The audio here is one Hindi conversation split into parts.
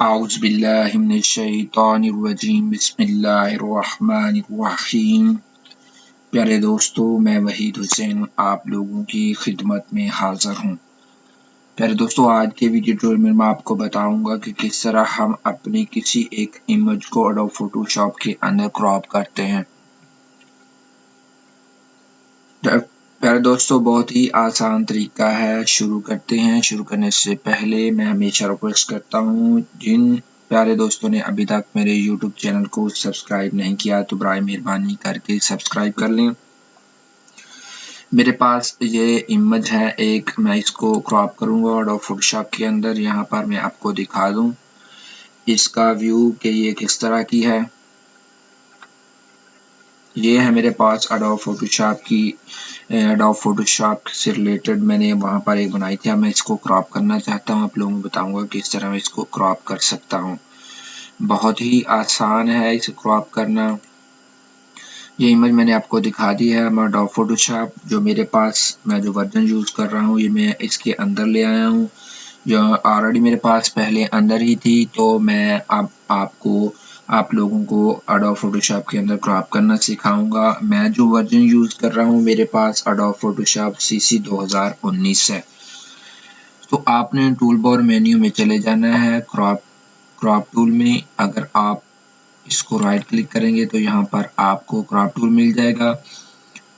औज़ु बिल्लाहि मिनश्शैतानिर्रजीम बिस्मिल्लाहिर्रहमानिर्रहीम। प्यारे दोस्तों, मैं वहीद हुसैन आप लोगों की खिदमत में हाज़िर हूँ। प्यारे दोस्तों, आज के वीडियो ट्यूटोरियल में मैं आपको बताऊंगा कि किस तरह हम अपनी किसी एक इमेज को एडोब फोटोशॉप के अंदर क्रॉप करते हैं। प्यारे दोस्तों, बहुत ही आसान तरीका है। शुरू करते हैं। शुरू करने से पहले मैं हमेशा रिक्वेस्ट करता हूँ, जिन प्यारे दोस्तों ने अभी तक मेरे YouTube चैनल को सब्सक्राइब नहीं किया तो बराए मेहरबानी करके सब्सक्राइब कर लें। मेरे पास ये इमेज है एक, मैं इसको क्रॉप करूँगा एडोब फोटोशॉप के अंदर। यहाँ पर मैं आपको दिखा दूँ इसका व्यू कि ये किस तरह की है। ये है मेरे पास एडोब फोटोशॉप से रिलेटेड मैंने वहाँ पर एक बनाई थी। अब मैं इसको क्रॉप करना चाहता हूँ। आप लोगों को बताऊंगा किस तरह मैं इसको क्रॉप कर सकता हूँ। बहुत ही आसान है इसे क्रॉप करना। ये इमेज मैंने आपको दिखा दी है। मैं एडोब फोटोशॉप जो मेरे पास मैं जो वर्जन यूज़ कर रहा हूँ ये मैं इसके अंदर ले आया हूँ, जो ऑलरेडी मेरे पास पहले अंदर ही थी। तो मैं अब आप लोगों को एडोब फोटोशॉप के अंदर क्रॉप करना सिखाऊंगा। मैं जो वर्जन यूज़ कर रहा हूँ मेरे पास एडोब फोटोशॉप CC 2019 है। तो आपने टूल बार मेन्यू में चले जाना है। क्रॉप टूल में अगर आप इसको राइट क्लिक करेंगे तो यहाँ पर आपको क्रॉप टूल मिल जाएगा।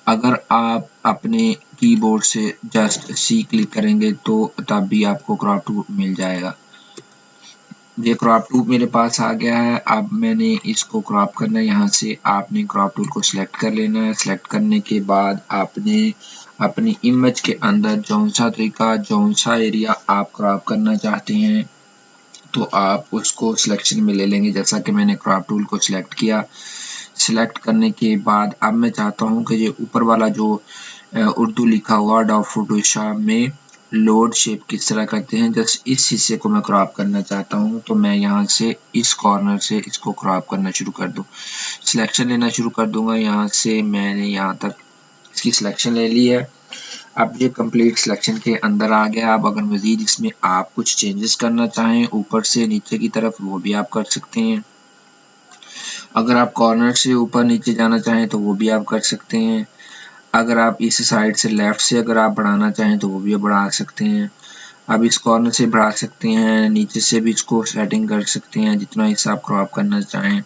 अगर आप अपने कीबोर्ड से जस्ट C क्लिक करेंगे तो तब भी आपको क्रॉप टूल मिल जाएगा। ये क्रॉप टूल मेरे पास आ गया है। अब मैंने इसको क्रॉप करना है। यहाँ से आपने क्रॉप टूल को सिलेक्ट कर लेना है। सिलेक्ट करने के बाद आपने अपनी इमेज के अंदर जौन सा एरिया आप क्रॉप करना चाहते हैं तो आप उसको सिलेक्शन में ले लेंगे। जैसा कि मैंने क्रॉप टूल को सिलेक्ट किया। सिलेक्ट करने के बाद अब मैं चाहता हूँ कि ये ऊपर वाला जो उर्दू लिखा हुआ एडोब फोटोशॉप में लोड शेप किस तरह करते हैं, जस्ट इस हिस्से को मैं क्रॉप करना चाहता हूं। तो मैं यहां से इस कॉर्नर से इसको क्रॉप करना शुरू कर दूं। सिलेक्शन लेना शुरू कर दूंगा। यहां से मैंने यहां तक इसकी सिलेक्शन ले ली है। अब ये कंप्लीट सिलेक्शन के अंदर आ गया। अब अगर मजीद इसमें आप कुछ चेंजेस करना चाहें ऊपर से नीचे की तरफ, वो भी आप कर सकते हैं। अगर आप कॉर्नर से ऊपर नीचे जाना चाहें तो वो भी आप कर सकते हैं। अगर आप इस साइड से लेफ्ट से अगर आप बढ़ाना चाहें तो वो भी बढ़ा सकते हैं। अब इस कॉर्नर से बढ़ा सकते हैं, नीचे से भी इसको सेटिंग कर सकते हैं जितना हिस्सा आप क्रॉप करना चाहें,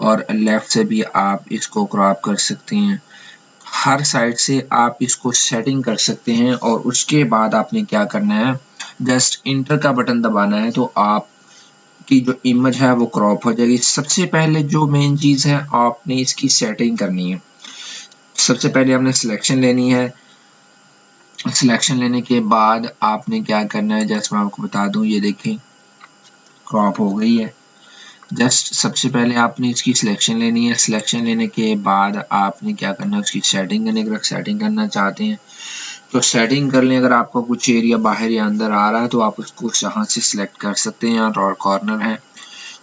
और लेफ्ट से भी आप इसको क्रॉप कर सकते हैं। हर साइड से आप इसको सेटिंग कर सकते हैं। और उसके बाद आपने क्या करना है, जस्ट इंटर का बटन दबाना है तो आप की जो इमेज है वो क्रॉप हो जाएगी। सबसे पहले जो मेन चीज़ है, आपने इसकी सेटिंग करनी है। सबसे पहले आपने सिलेक्शन लेनी है। सिलेक्शन लेने के बाद आपने क्या करना है, जस्ट मैं आपको बता दूं, ये देखें क्रॉप हो गई है। जस्ट सबसे पहले आपने इसकी सिलेक्शन लेनी है। सिलेक्शन लेने के बाद आपने क्या करना है, उसकी सेटिंग करनी है। अगर सेटिंग करना चाहते हैं तो सेटिंग कर लें। अगर आपका कुछ एरिया बाहर या अंदर आ रहा है तो आप उसको यहाँ से सिलेक्ट कर सकते हैं। यहाँ कॉर्नर है।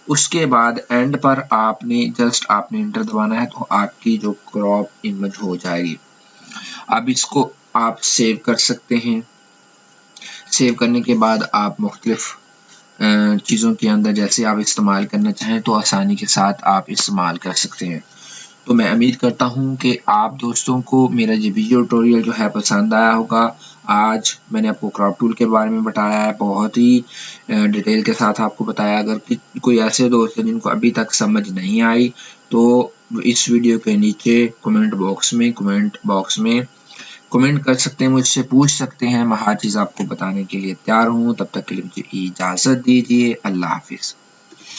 उसके बाद एंड पर आपने इंटर दबाना है तो आपकी जो क्रॉप इमेज हो जाएगी। अब इसको आप सेव कर सकते हैं। सेव करने के बाद आप मुख्तलिफ चीज़ों के अंदर जैसे आप इस्तेमाल करना चाहें तो आसानी के साथ आप इस्तेमाल कर सकते हैं। तो मैं उम्मीद करता हूं कि आप दोस्तों को मेरा ये वीडियो ट्यूटोरियल जो है पसंद आया होगा। आज मैंने आपको क्रॉप टूल के बारे में बताया है, बहुत ही डिटेल के साथ आपको बताया। अगर कोई ऐसे दोस्त हैं जिनको अभी तक समझ नहीं आई तो इस वीडियो के नीचे कमेंट बॉक्स में कमेंट कर सकते हैं, मुझसे पूछ सकते हैं। मैं हर चीज़ आपको बताने के लिए तैयार हूँ। तब तक के लिए मुझे इजाज़त दीजिए। अल्लाह हाफिज़।